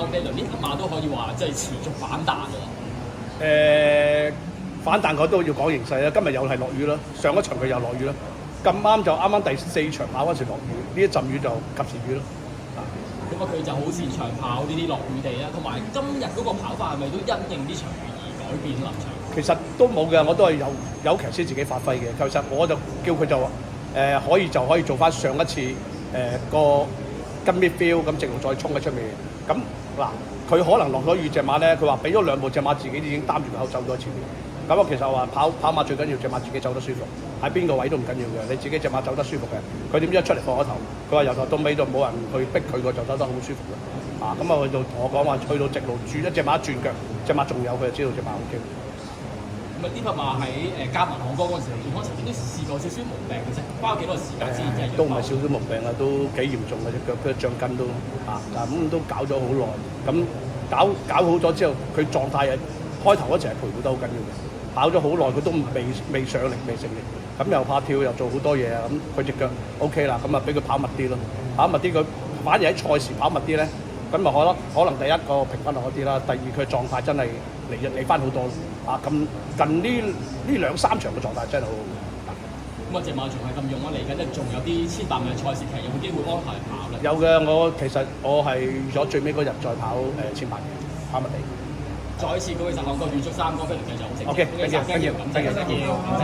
呢輪呢匹馬都可以話即係持續反彈喎。反彈我都要講形勢啦。今日又係落雨啦，上一場佢又落雨啦。咁啱就啱第4場跑嗰時落雨，呢一陣雨就及時雨咯。咁啊，佢就好擅長跑呢啲落雨地啦，同埋今日嗰個跑法係咪都因應呢場雨而改變臨場？其實都冇嘅，我都係有騎師自己發揮嘅。其實我就叫佢就可以做翻上一次個跟 midfield 咁直路再衝喺出面。咁嗱，佢可能落咗雨隻馬咧，佢話俾咗2步隻馬自己已經擔住個口走咗前面。咁啊，其實話跑馬最緊要隻馬自己走得舒服，喺邊個位都唔緊要嘅，你自己隻馬走得舒服嘅。佢點知一出嚟放咗頭，佢話由頭到尾就冇人去逼佢個就走得好舒服嘅。咁啊去到同我講話，去到直路轉一隻馬轉腳，隻馬仲有佢就知道隻馬 OK。咁啊，呢匹馬喺加盟行嗰陣時，健康曾經都試過少少毛病嘅啫，花咗幾多時間先真係都唔係少少毛病啊，都幾嚴重嘅隻腳，佢脹筋都咁都搞咗好耐。咁搞好咗之後，佢狀態開頭嗰陣係陪護得好緊要嘅。跑咗好耐，佢都未上力，未成力，咁又怕跳，又做好多嘢啊！咁佢隻腳 OK 啦，咁啊俾佢跑密啲咯，跑密啲佢反而喺賽時跑密啲咧，咁啊可能第一個評分好啲啦，第二佢狀態真係嚟翻好多咁近呢2-3場嘅狀態真係好好。咁啊，隻馬仲係咁用啊，嚟緊咧仲有啲千百米嘅賽事，其實有冇機會安排跑咧？有嘅，其實我係預咗最尾嗰日再跑千百嘅跑密地。再一次恭喜實行個預祝3個飛輪繼續好成績。OK，thank you，thank you，thank you。